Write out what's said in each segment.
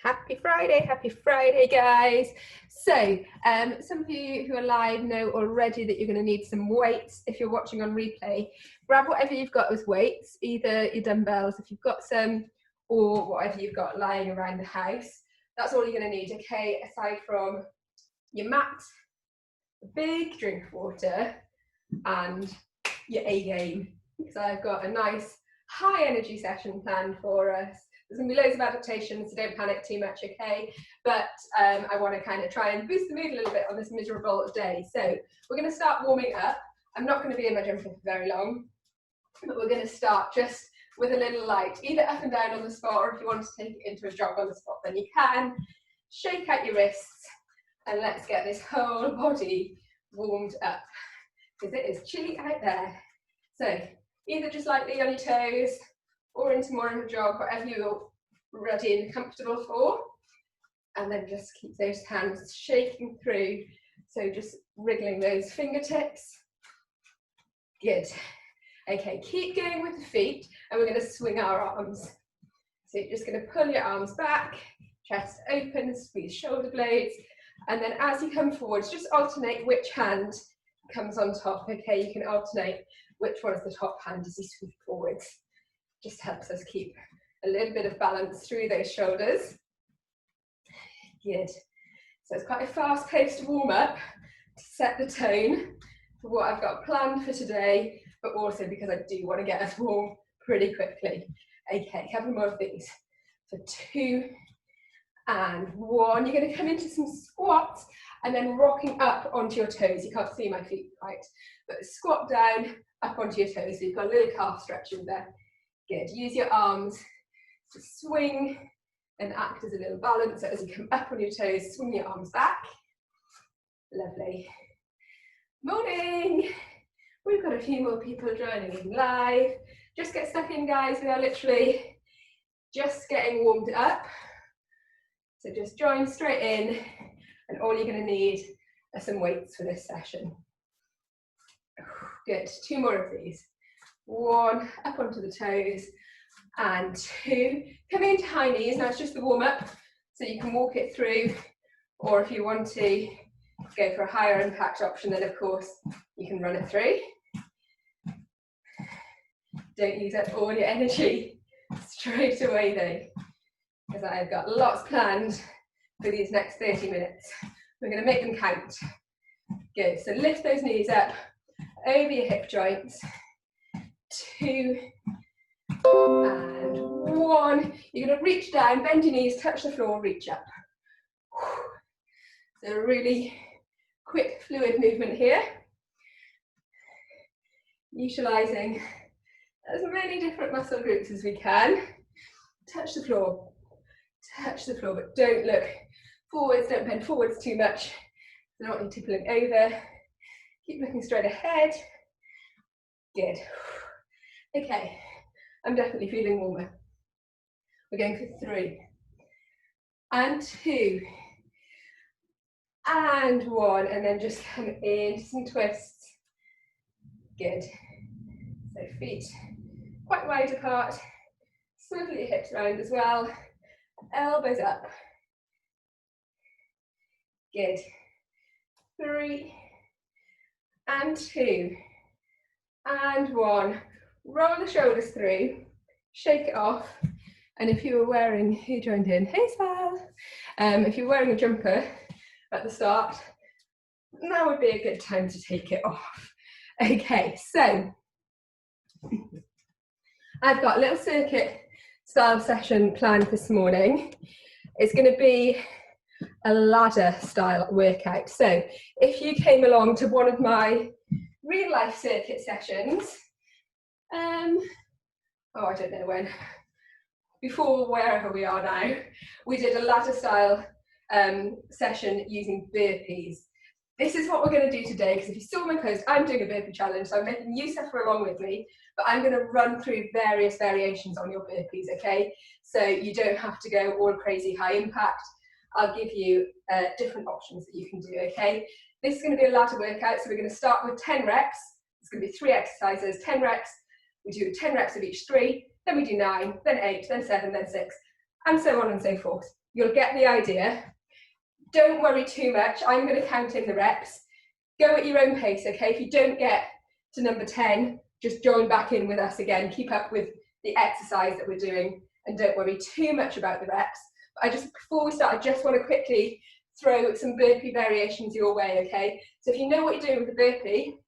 Happy Friday, guys. So, some of you who are live know already that you're going to need some weights. If you're watching on replay, grab whatever you've got as weights, either your dumbbells, if you've got some, or whatever you've got lying around the house. That's all you're going to need, okay, aside from your mat, a big drink of water, and your A game. Because I've got a nice high energy session planned for us. There's going to be loads of adaptations, so don't panic too much, okay? But I want to kind of try and boost the mood a little bit on this miserable day. So we're going to start warming up. I'm not going to be in my jumper for very long, but we're going to start just with a little light, either up and down on the spot, or if you want to take it into a jog on the spot, then you can. Shake out your wrists, and let's get this whole body warmed up, because it is chilly out there. So either just lightly on your toes, or into more of a jog, whatever you're ready and comfortable for. And then just keep those hands shaking through. So just wriggling those fingertips. Good. Okay, keep going with the feet, and we're going to swing our arms. So you're just going to pull your arms back, chest open, squeeze shoulder blades, and then as you come forwards, just alternate which hand comes on top. Okay, you can alternate which one is the top hand as you sweep forwards. Just helps us keep a little bit of balance through those shoulders. Good. So it's quite a fast-paced warm-up to set the tone for what I've got planned for today, but also because I do want to get us warm pretty quickly. Okay, a couple more of these. For 2 and 1. You're going to come into some squats and then rocking up onto your toes. You can't see my feet quite, but squat down, up onto your toes. So you've got a little calf stretching there. Good. Use your arms to swing and act as a little balance. So as you come up on your toes, swing your arms back. Lovely. Morning. We've got a few more people joining in live. Just get stuck in, guys. We are literally just getting warmed up. So just join straight in, and all you're going to need are some weights for this session. Good. 2 more of these. 1, up onto the toes, and 2, coming into high knees. Now it's just the warm up, so you can walk it through, or if you want to go for a higher impact option, then of course you can run it through. Don't use up all your energy straight away though, because I've got lots planned for these next 30 minutes. We're going to make them count. Good. So lift those knees up over your hip joints. 2 and 1. You're going to reach down, bend your knees, touch the floor, reach up. So a really quick fluid movement here. Utilising as many different muscle groups as we can. Touch the floor, but don't look forwards, don't bend forwards too much. I don't want you tippling over. Keep looking straight ahead. Good. Okay, I'm definitely feeling warmer. We're going for 3 and 2 and 1, and then just come into some twists. Good. So feet quite wide apart. Swivel your hips around as well. Elbows up. Good. 3 and 2 and 1. Roll the shoulders through, shake it off, and if you were wearing, who joined in? Hey Sal! If you're wearing a jumper at the start, now would be a good time to take it off. Okay, so I've got a little circuit style session planned this morning. It's going to be a ladder style workout. So if you came along to one of my real life circuit sessions, I don't know when, before wherever we are now, we did a ladder style session using burpees. This is what we're going to do today, because if you saw my post, I'm doing a burpee challenge, so I'm making you suffer along with me, but I'm going to run through various variations on your burpees, okay? So you don't have to go all crazy high impact. I'll give you different options that you can do, okay? This is going to be a ladder workout, so we're going to start with 10 reps. It's going to be 3 exercises, 10 reps. We do 10 reps of each 3, then we do 9, then 8, then 7, then 6, and so on and so forth. You'll get the idea. Don't worry too much. I'm going to count in the reps. Go at your own pace, okay? If you don't get to number 10, just join back in with us again. Keep up with the exercise that we're doing and don't worry too much about the reps. But before we start, I just want to quickly throw some burpee variations your way, okay? So if you know what you're doing with the burpee,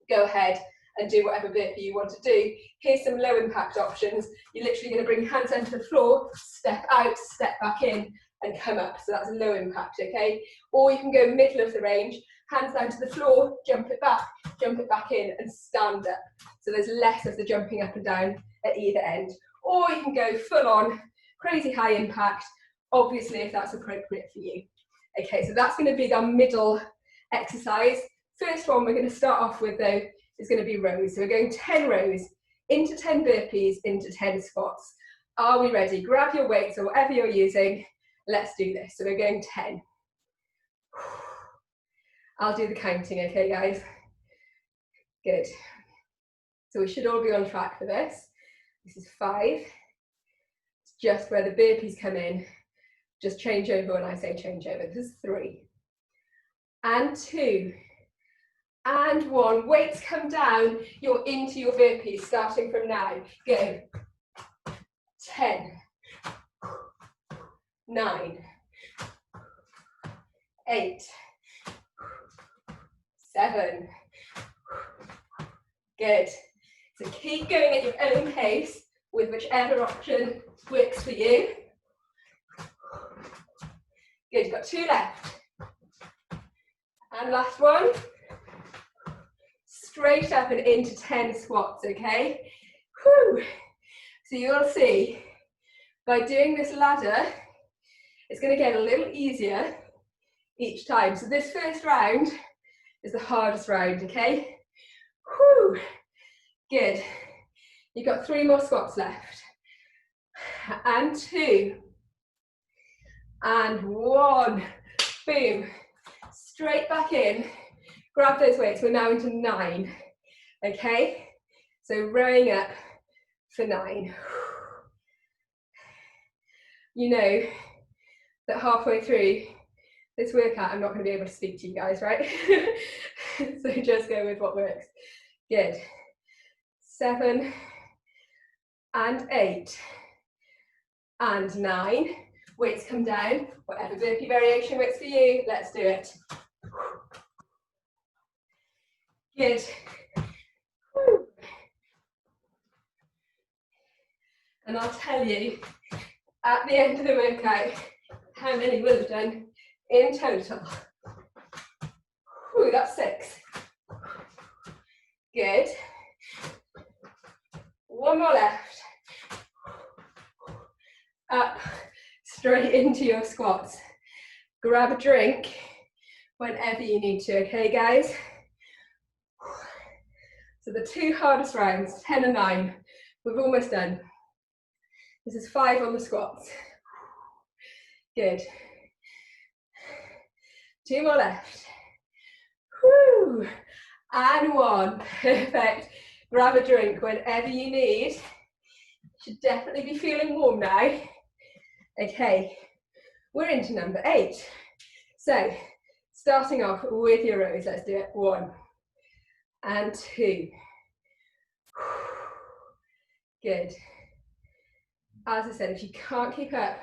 go ahead and do whatever burpee you want to do. Here's some low impact options. You're literally going to bring your hands onto the floor, step out, step back in, and come up. So that's low impact, okay? Or you can go middle of the range, hands down to the floor, jump it back in, and stand up. So there's less of the jumping up and down at either end. Or you can go full on, crazy high impact, obviously if that's appropriate for you. Okay, so that's going to be our middle exercise. First one we're going to start off with though is going to be rows. So we're going 10 rows into 10 burpees into 10 squats. Are we ready? Grab your weights or whatever you're using. Let's do this. So we're going 10. I'll do the counting, okay guys? Good. So we should all be on track for this. This is 5. It's just where the burpees come in. Just change over when I say change over. This is 3. And 2. And 1. Weights come down. You're into your burpees starting from now. Go. 10. 9. 8. 7. Good. So keep going at your own pace with whichever option works for you. Good, you've got 2 left. And last one. Straight up and into 10 squats, okay? Whew. So you'll see, by doing this ladder, it's going to get a little easier each time. So this first round is the hardest round, okay? Whew. Good. You've got 3 more squats left. And 2. And 1. Boom. Straight back in. Grab those weights. We're now into 9. Okay? So rowing up for 9. You know that halfway through this workout, I'm not going to be able to speak to you guys, right? So just go with what works. Good. 7 and 8 and 9. Weights come down. Whatever burpee variation works for you, let's do it. Good. And I'll tell you at the end of the workout how many we'll have done in total. Whew, that's 6. Good. 1 more left. Up, straight into your squats. Grab a drink whenever you need to, okay guys? So the 2 hardest rounds, 10 and 9, we've almost done. This is 5 on the squats. Good. 2 more left. Woo! And 1. Perfect. Grab a drink whenever you need. Should definitely be feeling warm now. Okay, we're into number 8. So, starting off with your rows, let's do it. 1 and 2. Good. As I said, if you can't keep up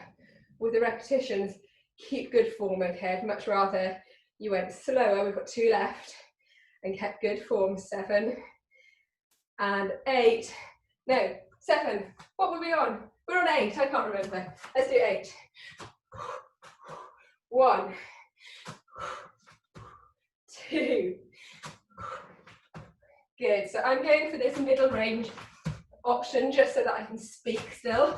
with the repetitions, keep good form, okay? I'd much rather you went slower. We've got 2 left. And kept good form. 7 and 8. No, 7. What were we on? We're on 8. I can't remember. Let's do 8. 1, 2. Good. So I'm going for this middle range option just so that I can speak still.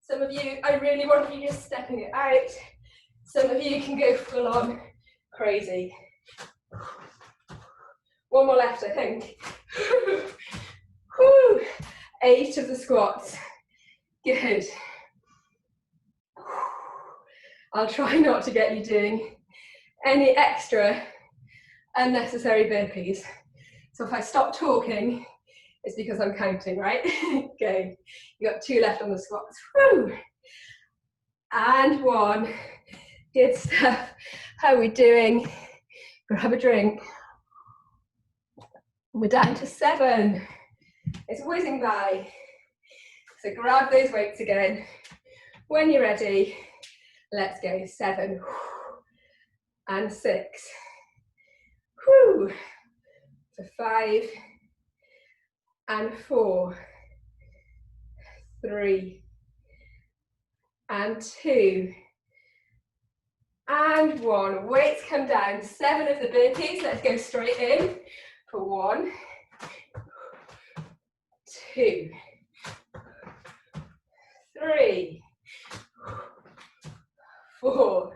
Some of you, I really want you just stepping it out. Some of you can go full on crazy. 1 more left, I think. Whew. 8 of the squats. Good. I'll try not to get you doing any extra unnecessary burpees. So if I stop talking, it's because I'm counting, right? Go. You got 2 left on the squats. Whew. and 1. Good stuff. How are we doing? Grab a drink. We're down to 7. It's whizzing by. So grab those weights again. When you're ready, let's go. 7 and 6. Whew. For 5 and 4. 3 and 2 and 1. Weights come down. 7 of the burpees. Let's go straight in for 1, 2, 3, 4,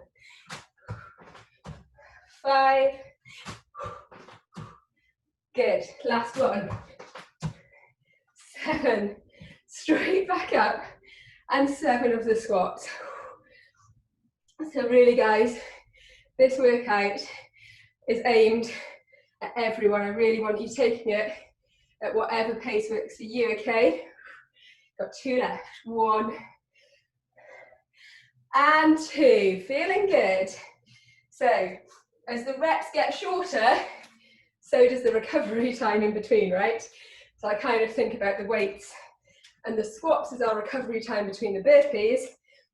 5. Good. Last one. 7. Straight back up. And 7 of the squats. So really, guys, this workout is aimed at everyone. I really want you taking it at whatever pace works for you, okay? Got 2 left. 1 and 2. Feeling good. So as the reps get shorter, so does the recovery time in between, right? So I kind of think about the weights and the squats as our recovery time between the burpees.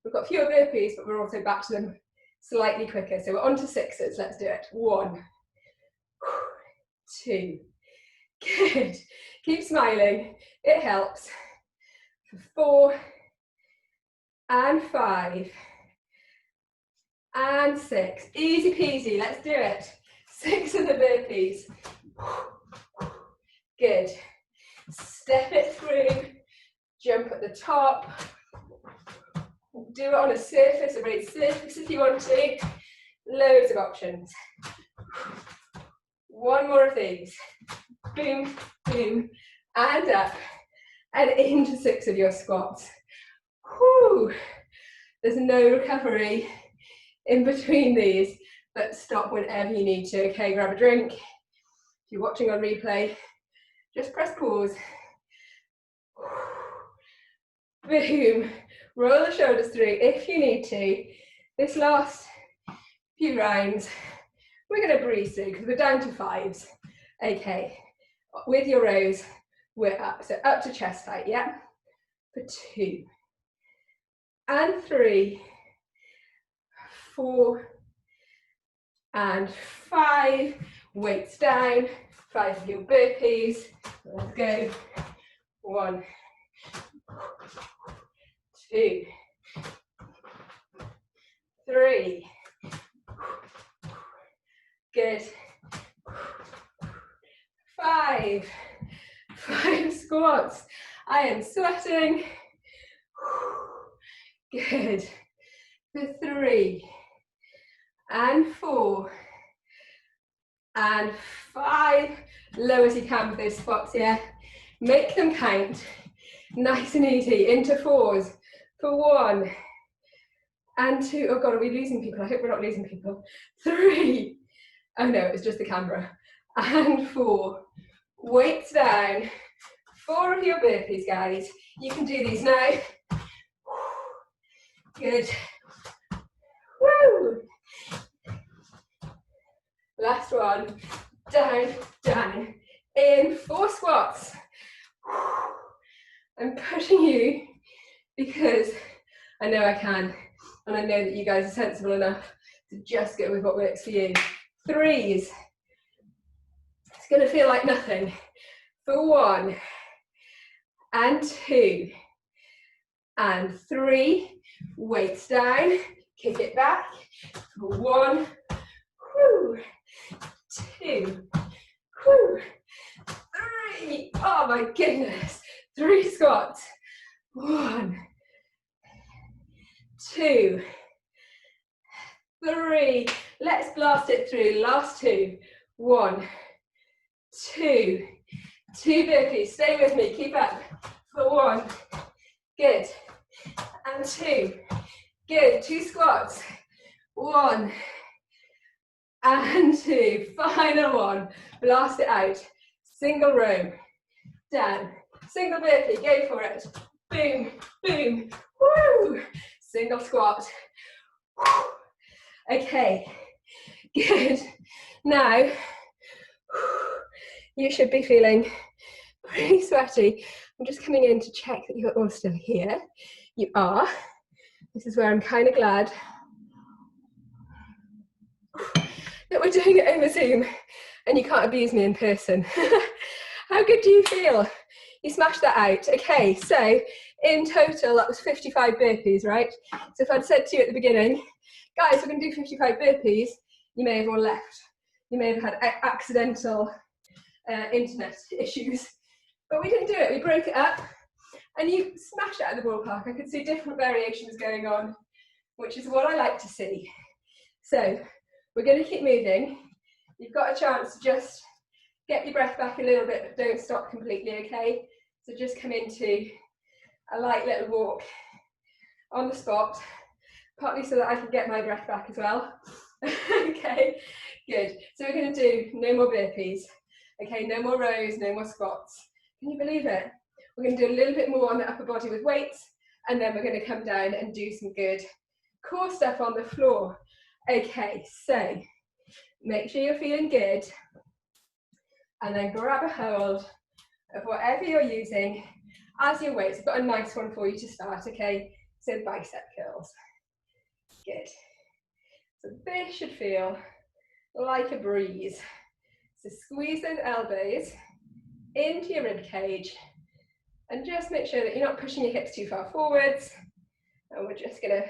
We've got fewer burpees, but we're also back to them slightly quicker. So we're on to 6s. Let's do it. 1, 2. Good. Keep smiling. It helps. 4 and 5 and 6. Easy peasy. Let's do it. 6 of the burpees. Good. Step it through. Jump at the top. Do it on a surface, a raised surface if you want to. Loads of options. 1 more of these. Boom, boom, and up. And into 6 of your squats. Whew. There's no recovery in between these, but stop whenever you need to. Okay, grab a drink. If you're watching on replay, just press pause. Boom. Roll the shoulders through if you need to. This last few rounds, we're going to breeze through because we're down to 5s. Okay, with your rows, we're up. So up to chest height, yeah? For 2 and 3, 4 and 5. Weights down. 5 of your burpees. Let's go. 1, 2, 3. Good. 5. 5 squats. I am sweating. Good. For 3 and 4 and 5. Low as you can with those squats, yeah. Make them count. Nice and easy. Into 4s. For 1 and 2. Oh God, are we losing people? I hope we're not losing people. 3. Oh no, it's just the camera. And 4. Weights down. 4 of your burpees, guys. You can do these now. Good. Woo! Last one. Down, down. In 4 squats. I'm pushing you because I know I can. And I know that you guys are sensible enough to just go with what works for you. 3s. It's going to feel like nothing. For 1 and 2 and 3. Weights down. Kick it back. For 1. Whoo. 2. Whoo. 3. Oh my goodness. 3 squats. 1, 2, 3. Let's blast it through. Last 2. 1, 2. 2 burpees. Stay with me. Keep up. For 1. Good. And 2. Good. 2 squats. 1 and 2. Final one. Blast it out. Single row. Down. Single burpee. Go for it. Boom. Boom. Woo. single squat. Okay, good. Now, you should be feeling pretty sweaty. I'm just coming in to check that you're all still here. You are. This is where I'm kind of glad that we're doing it over Zoom and you can't abuse me in person. How good do you feel? You smashed that out. Okay, so in total, that was 55 burpees, right? So if I'd said to you at the beginning, guys, we're going to do 55 burpees, you may have all left. You may have had accidental internet issues. But we didn't do it. We broke it up and you smashed it out of the ballpark. I could see different variations going on, which is what I like to see. So we're going to keep moving. You've got a chance to just get your breath back a little bit, but don't stop completely, okay? So just come into a light little walk on the spot, partly so that I can get my breath back as well. Okay, good. So we're going to do no more burpees. Okay, no more rows, no more squats. Can you believe it? We're going to do a little bit more on the upper body with weights, and then we're going to come down and do some good core stuff on the floor. Okay, so make sure you're feeling good, and then grab a hold of whatever you're using as your weights. I've got a nice one for you to start, okay? So bicep curls. Good. So this should feel like a breeze. So squeeze those elbows into your rib cage and just make sure that you're not pushing your hips too far forwards. And we're just gonna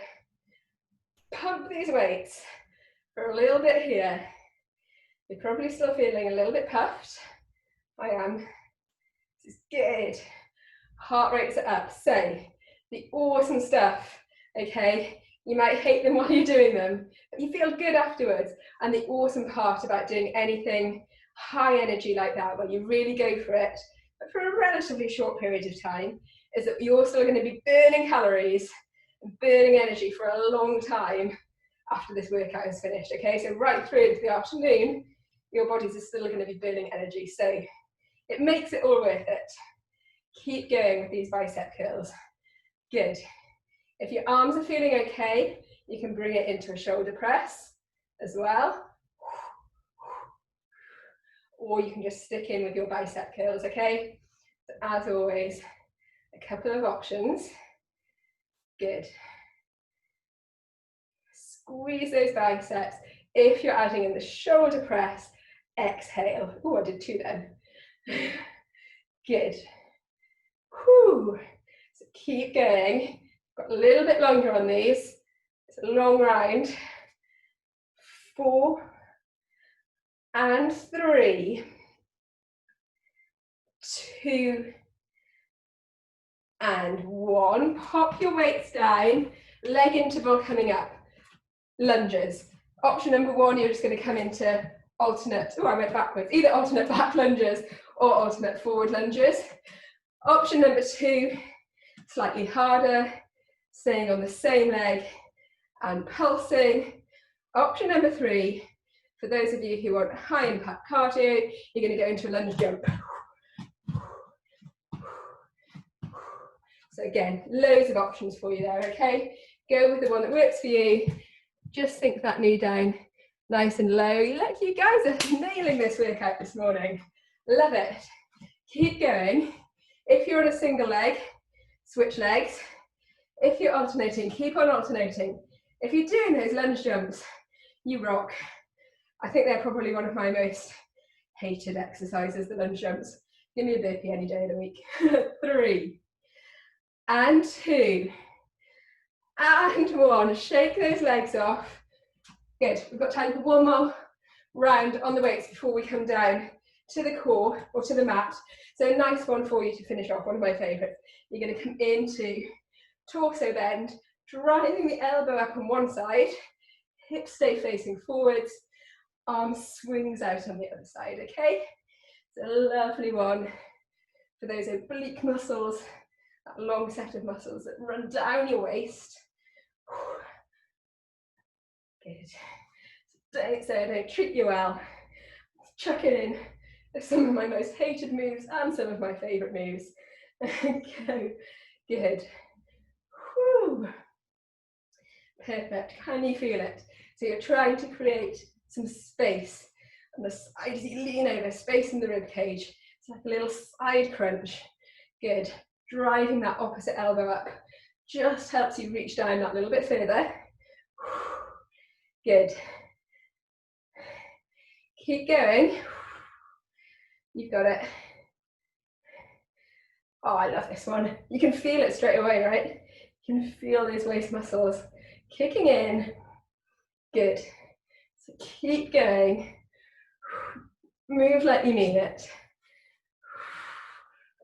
pump these weights for a little bit here. You're probably still feeling a little bit puffed. I am. This is good. Heart rates are up. So the awesome stuff, okay? You might hate them while you're doing them, but you feel good afterwards. And the awesome part about doing anything high energy like that, where you really go for it, but for a relatively short period of time, is that you're still going to be burning calories and burning energy for a long time after this workout is finished, okay? So right through into the afternoon, your bodies are still going to be burning energy. So it makes it all worth it. Keep going with these bicep curls. Good. If your arms are feeling okay, you can bring it into a shoulder press as well. Or you can just stick in with your bicep curls, okay? So as always, a couple of options. Good. Squeeze those biceps. If you're adding in the shoulder press, exhale. Oh, I did two then. Good. Whew. So keep going. Got a little bit longer on these. It's a long round. 4 and 3. 2 and 1. Pop your weights down. Leg interval coming up. Lunges. Option number 1, you're just going to come into alternate, oh, I went backwards, either alternate back lunges or alternate forward lunges. Option number 2, slightly harder, staying on the same leg and pulsing. Option number 3, for those of you who want high impact cardio, you're going to go into a lunge jump. So again, loads of options for you there, okay? Go with the one that works for you. Just sink that knee down nice and low. Look, you guys are nailing this workout this morning. Love it. Keep going. If you're on a single leg, switch legs. If you're alternating, keep on alternating. If you're doing those lunge jumps, you rock. I think they're probably one of my most hated exercises, the lunge jumps. Give me a burpee any day of the week. 3 and 2 and 1. Shake those legs off. Good. We've got time for one more round on the weights before we come down to the core or to the mat. So a nice one for you to finish off, one of my favourites. You're going to come into torso bend, driving the elbow up on one side, hips stay facing forwards, arm swings out on the other side, okay? It's a lovely one for those oblique muscles, that long set of muscles that run down your waist. Good. Don't treat you well. Chuck it in. There's some of my most hated moves and some of my favourite moves. Go. Good. Whew. Perfect. Can you feel it? So you're trying to create some space on the side as you lean over, space in the rib cage. It's like a little side crunch. Good. Driving that opposite elbow up just helps you reach down that little bit further. Good. Keep going. You've got it. Oh, I love this one. You can feel it straight away, right? You can feel those waist muscles kicking in. Good. So keep going. Move like you mean it.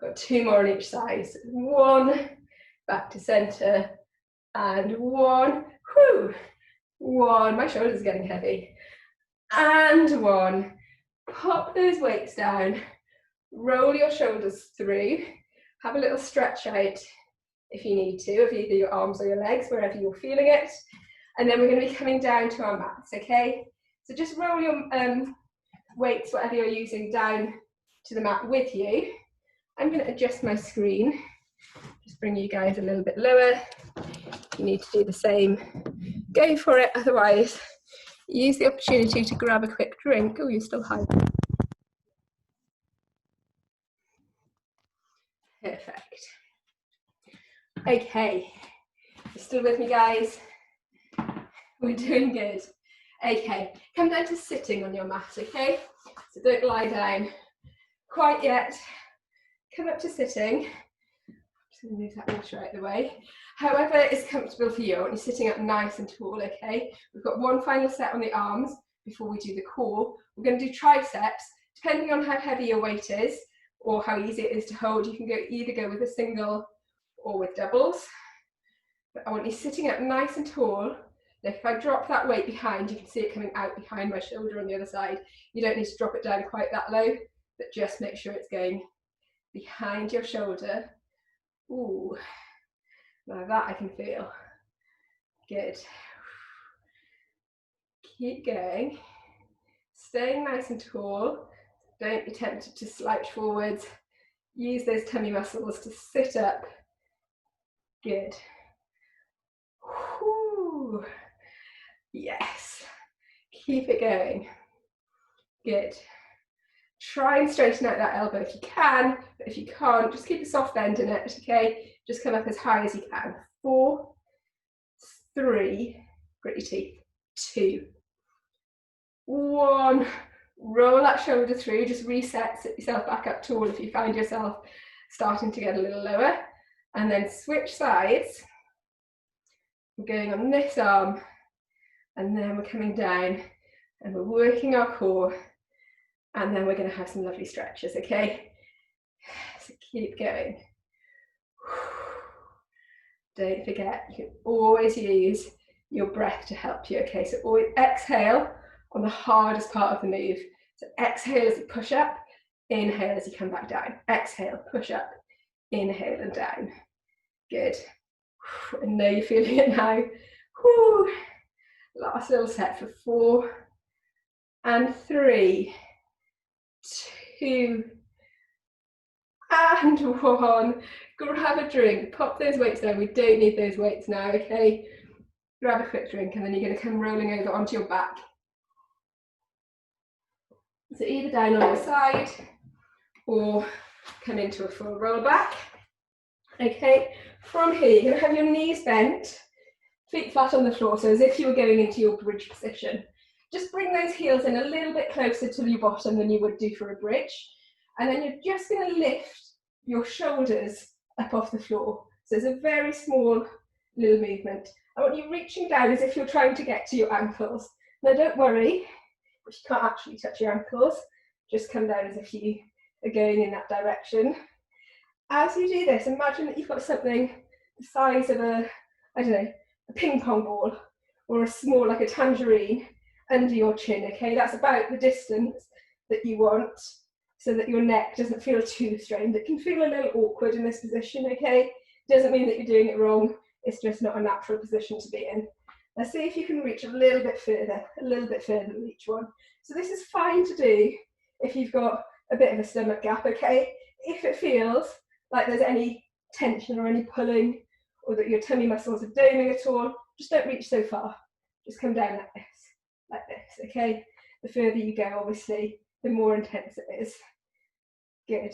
Got 2 more on each side. So 1, back to center, and 1. Whew. 1. My shoulders are getting heavy. And 1. Pop those weights down. Roll your shoulders through. Have a little stretch out if you need to, of either your arms or your legs, wherever you're feeling it. And then we're going to be coming down to our mats, okay? So just roll your weights, whatever you're using, down to the mat with you. I'm going to adjust my screen. Just bring you guys a little bit lower. If you need to do the same, go for it. Otherwise, use the opportunity to grab a quick drink. Oh, you're still high. Perfect. Okay, you're still with me, guys? We're doing good. Okay, come down to sitting on your mat, okay? So don't lie down quite yet. Come up to sitting. I'm just going to move that water out of the way. However is comfortable for you. I want you sitting up nice and tall, okay? We've got one final set on the arms before we do the core. We're going to do triceps. Depending on how heavy your weight is or how easy it is to hold, you can either go with a single or with doubles. But I want you sitting up nice and tall. Now, if I drop that weight behind, you can see it coming out behind my shoulder on the other side. You don't need to drop it down quite that low, but just make sure it's going behind your shoulder. Ooh, now that I can feel. Good. Keep going. Staying nice and tall. Don't be tempted to slouch forwards. Use those tummy muscles to sit up. Good. Whew. Yes. Keep it going. Good. Try and straighten out that elbow if you can, but if you can't, just keep a soft bend in it, okay? Just come up as high as you can. 4, 3, grit your teeth, 2, 1. Roll that shoulder through, just reset, sit yourself back up tall if you find yourself starting to get a little lower. And then switch sides. We're going on this arm, and then we're coming down, and we're working our core. And then we're going to have some lovely stretches, okay? So keep going. Don't forget, you can always use your breath to help you, okay? So always exhale on the hardest part of the move. So exhale as you push up, inhale as you come back down. Exhale, push up, inhale and down. Good. I know you're feeling it now. Whew. Last little set for 4 and 3. 2 and 1. Grab a drink, pop those weights down. We don't need those weights now, okay? Grab a quick drink and then you're going to come rolling over onto your back. So either down on your side or come into a full roll back. Okay, from here you're going to have your knees bent, feet flat on the floor, so as if you were going into your bridge position. Just bring those heels in a little bit closer to your bottom than you would do for a bridge. And then you're just going to lift your shoulders up off the floor. So it's a very small little movement. I want you reaching down as if you're trying to get to your ankles. Now don't worry if you can't actually touch your ankles. Just come down as if you are going in that direction. As you do this, imagine that you've got something the size of a ping pong ball or a small, like a tangerine, under your chin, okay? That's about the distance that you want so that your neck doesn't feel too strained. It can feel a little awkward in this position, okay? Doesn't mean that you're doing it wrong, it's just not a natural position to be in. Now see if you can reach a little bit further with each one. So this is fine to do if you've got a bit of a stomach gap, okay? If it feels like there's any tension or any pulling or that your tummy muscles are doming at all, just don't reach so far. Just come down like this, okay? The further you go, obviously, the more intense it is. Good.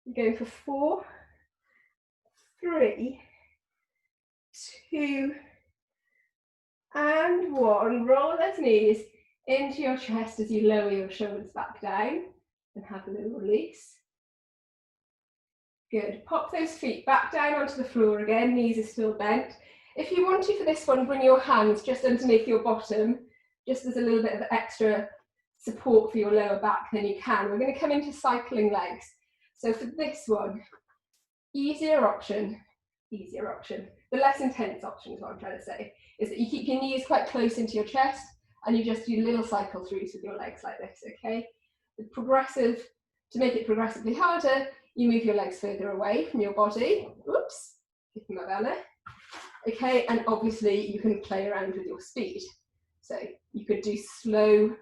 You're going for 4, 3, 2, and 1. Roll those knees into your chest as you lower your shoulders back down and have a little release. Good. Pop those feet back down onto the floor again, knees are still bent. If you want to for this one, bring your hands just underneath your bottom, just as a little bit of extra support for your lower back, then you can. We're going to come into cycling legs. So for this one, easier option, the less intense option is what I'm trying to say, is that you keep your knees quite close into your chest and you just do little cycle throughs with your legs like this, okay? To make it progressively harder, you move your legs further away from your body. Oops, kicking my banner. Okay, and obviously you can play around with your speed. So you could do slow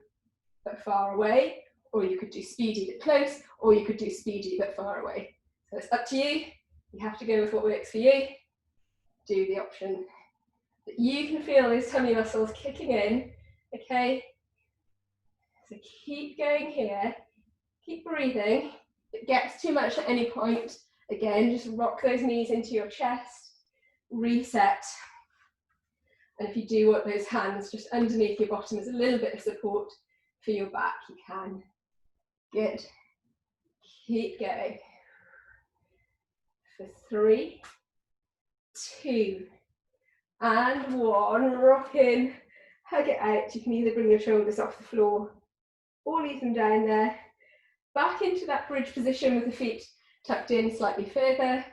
but far away, or you could do speedy but close, or you could do speedy but far away. So it's up to you. You have to go with what works for you. Do the option that you can feel those tummy muscles kicking in, okay? So keep going here, keep breathing. If it gets too much at any point, again, just rock those knees into your chest, reset. And if you do want those hands just underneath your bottom as a little bit of support for your back, you can. Good. Keep going. For 3, 2, and 1. Rock in, hug it out. You can either bring your shoulders off the floor or leave them down there. Back into that bridge position with the feet tucked in slightly further.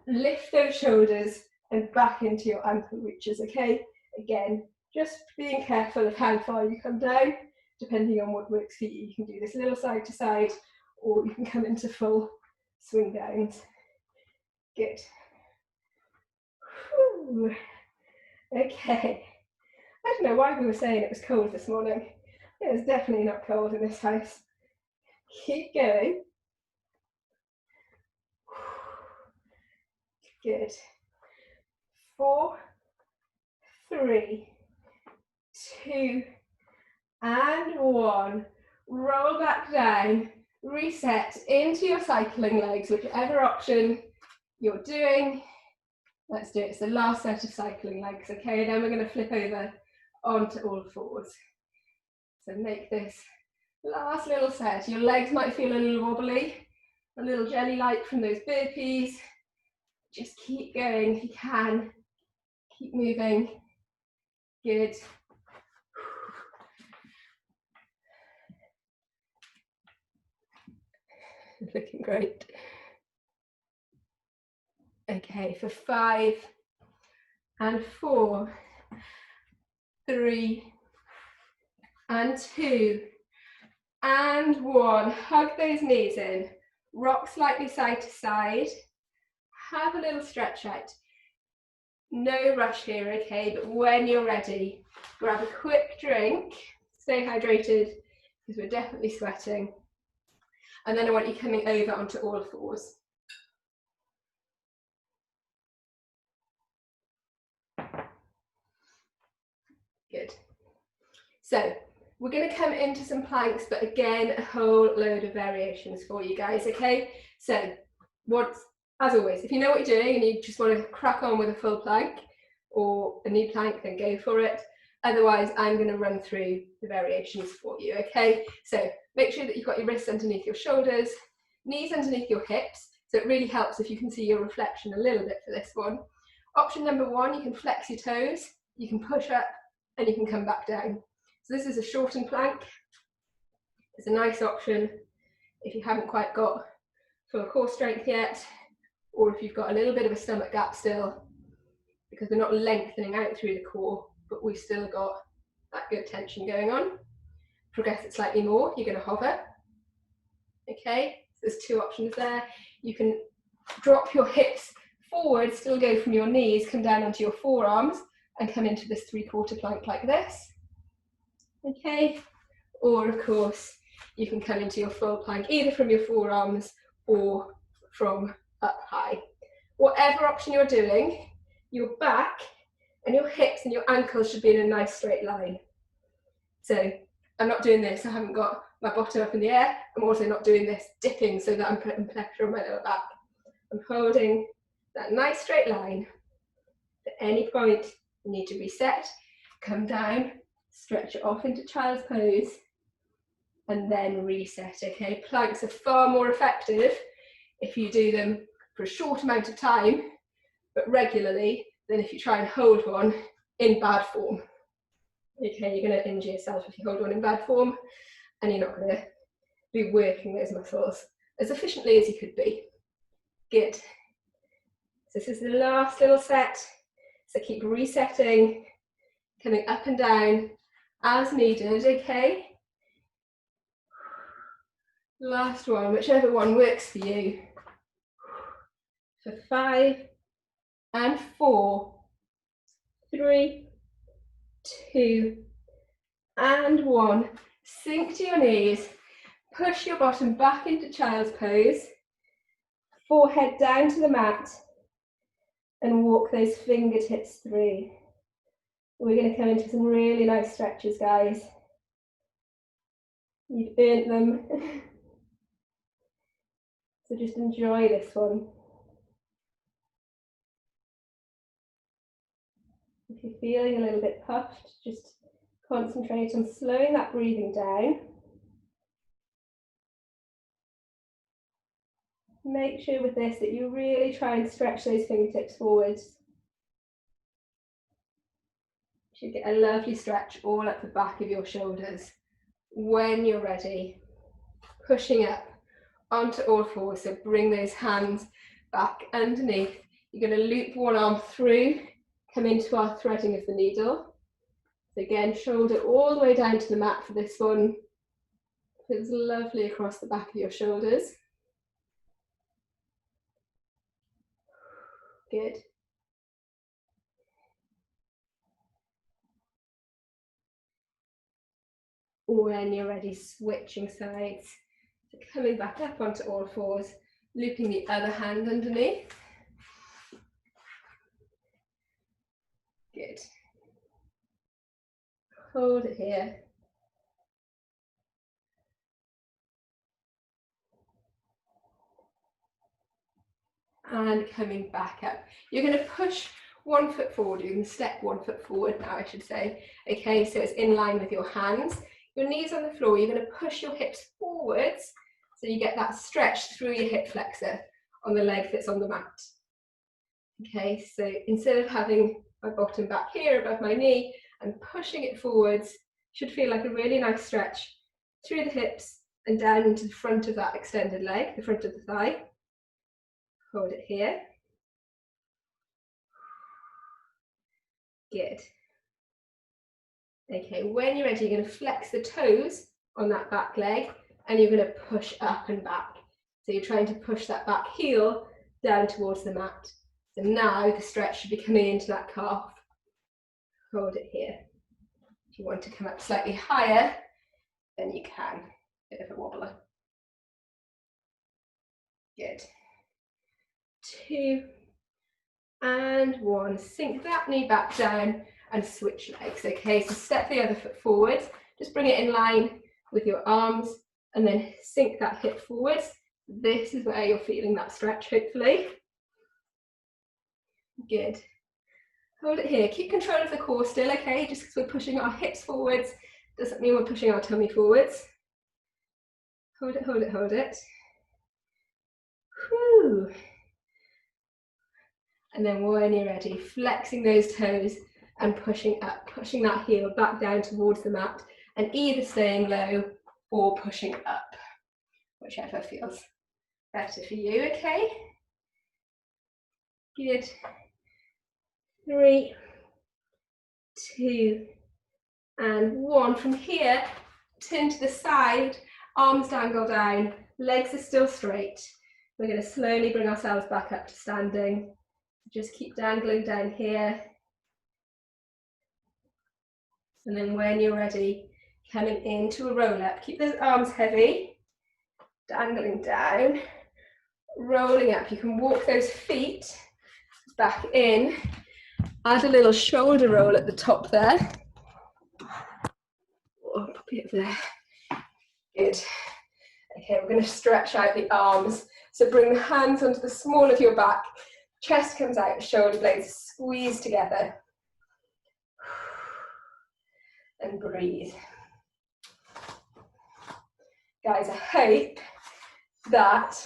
Lift those shoulders and back into your ankle reaches, okay? Again, just being careful of how far you come down, depending on what works for you. You can do this little side to side, or you can come into full swing downs. Good. Whew. Okay. I don't know why we were saying it was cold this morning. It was definitely not cold in this house. Keep going. Good. 4, 3, 2, and 1. Roll back down. Reset into your cycling legs, whichever option you're doing. Let's do it. It's the last set of cycling legs, okay? Then we're going to flip over onto all fours. So make this last little set. Your legs might feel a little wobbly, a little jelly-like from those burpees. Just keep going if you can. Keep moving. Good. Looking great. Okay, for 5 and 4, 3 and 2 and 1. Hug those knees in. Rock slightly side to side. Have a little stretch out. No rush here, okay? But when you're ready, grab a quick drink. Stay hydrated because we're definitely sweating. And then I want you coming over onto all fours. Good. So we're going to come into some planks, but again, a whole load of variations for you guys, okay? So as always, if you know what you're doing and you just want to crack on with a full plank or a knee plank, then go for it. Otherwise, I'm going to run through the variations for you, okay? So make sure that you've got your wrists underneath your shoulders, knees underneath your hips. So it really helps if you can see your reflection a little bit for this one. Option number 1, you can flex your toes, you can push up, and you can come back down. So this is a shortened plank. It's a nice option if you haven't quite got full core strength yet, or if you've got a little bit of a stomach gap still, because we're not lengthening out through the core, but we've still got that good tension going on. Progress it slightly more, you're going to hover. Okay, so there's 2 options there. You can drop your hips forward, still go from your knees, come down onto your forearms, and come into this 3/4 plank like this. Okay, or of course, you can come into your full plank either from your forearms or from up high. Whatever option you're doing, your back And your hips and your ankles should be in a nice straight line. So I'm not doing this, I haven't got my bottom up in the air. I'm also not doing this dipping so that I'm putting pressure on my lower back. I'm holding that nice straight line. At any point, you need to reset, come down, stretch it off into child's pose, and then reset, okay? Planks are far more effective if you do them for a short amount of time, but regularly, than if you try and hold one in bad form. Okay, you're going to injure yourself if you hold one in bad form, and you're not going to be working those muscles as efficiently as you could be. Good. So this is the last little set, so keep resetting, coming up and down as needed, okay? Last one, whichever one works for you. For 5 and 4, 3, 2 and 1. Sink to your knees, push your bottom back into child's pose, forehead down to the mat, and walk those fingertips through. We're going to come into some really nice stretches, guys. You've earned them. So just enjoy this one. If you're feeling a little bit puffed, just concentrate on slowing that breathing down. Make sure with this that you really try and stretch those fingertips forwards. You should get a lovely stretch all up the back of your shoulders. When you're ready, pushing up onto all fours, so bring those hands back underneath. You're going to loop one arm through, come into our threading of the needle. So again, shoulder all the way down to the mat for this one. Feels lovely across the back of your shoulders. Good. When you're ready, switching sides. So coming back up onto all fours, looping the other hand underneath. Good. Hold it here. And coming back up. You're going to push 1 foot forward. You're going to step 1 foot forward now, I should say. Okay, so it's in line with your hands. Your knees on the floor. You're going to push your hips forwards so you get that stretch through your hip flexor on the leg that's on the mat. Okay, so instead of having my bottom back here above my knee and pushing it forwards, should feel like a really nice stretch through the hips and down into the front of that extended leg, the front of the thigh. Hold it here. Good. Okay, when you're ready, you're going to flex the toes on that back leg and you're going to push up and back. So you're trying to push that back heel down towards the mat. So now the stretch should be coming into that calf. Hold it here. If you want to come up slightly higher, then you can. Bit of a wobbler. Good. 2 and 1. Sink that knee back down and switch legs. Okay, so step the other foot forward. Just bring it in line with your arms and then sink that hip forwards. This is where you're feeling that stretch, hopefully. Good. Hold it here. Keep control of the core still, okay? Just because we're pushing our hips forwards doesn't mean we're pushing our tummy forwards. Hold it, hold it, hold it. Whew. And then when you're ready, flexing those toes and pushing up, pushing that heel back down towards the mat and either staying low or pushing up, whichever feels better for you, okay? Good. 3, 2 and 1. From here, turn to the side, arms dangle down, legs are still straight. We're going to slowly bring ourselves back up to standing. Just keep dangling down here. And then when you're ready, coming into a roll up. Keep those arms heavy, dangling down, rolling up. You can walk those feet back in Add a little shoulder roll at the top there. Oh, pop it over there. Good. Okay, we're going to stretch out the arms. So bring the hands onto the small of your back. Chest comes out, shoulder blades squeeze together. And breathe. Guys, I hope that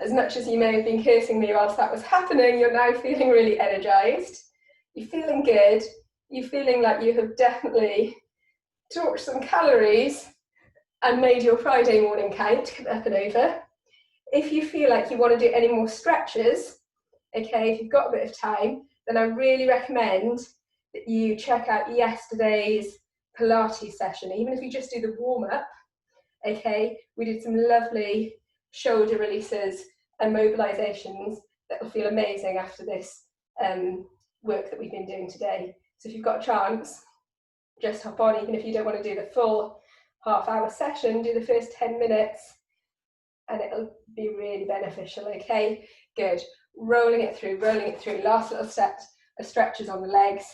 as much as you may have been cursing me whilst that was happening, you're now feeling really energized. You're feeling good. You're feeling like you have definitely torched some calories and made your Friday morning count up and over. If you feel like you want to do any more stretches, okay, if you've got a bit of time, then I really recommend that you check out yesterday's Pilates session. Even if you just do the warm-up, okay, we did some lovely shoulder releases and mobilizations that will feel amazing after this work that we've been doing today. So if you've got a chance, just hop on, even if you don't want to do the full half-hour session, do the first 10 minutes and it'll be really beneficial, okay? Good. Rolling it through, last little set of stretches on the legs.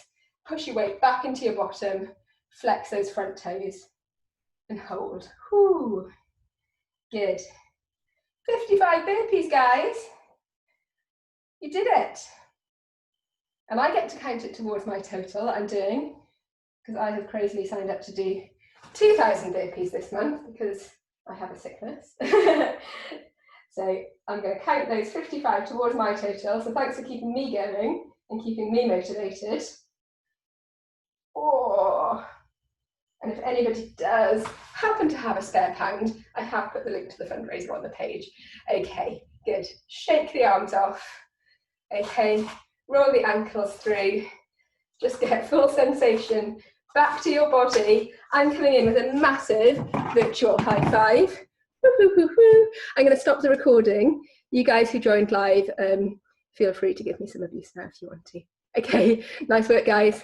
Push your weight back into your bottom, flex those front toes and hold. Whoo. Good. 55 burpees, guys. You did it. And I get to count it towards my total I'm doing, because I have crazily signed up to do 2,000 burpees this month because I have a sickness. So I'm going to count those 55 towards my total. So thanks for keeping me going and keeping me motivated. Oh. And if anybody does happen to have a spare pound, I have put the link to the fundraiser on the page. Okay, good. Shake the arms off. Okay, roll the ankles through. Just get full sensation back to your body. I'm coming in with a massive virtual high five. I'm going to stop the recording. You guys who joined live, feel free to give me some abuse now if you want to. Okay, nice work, guys.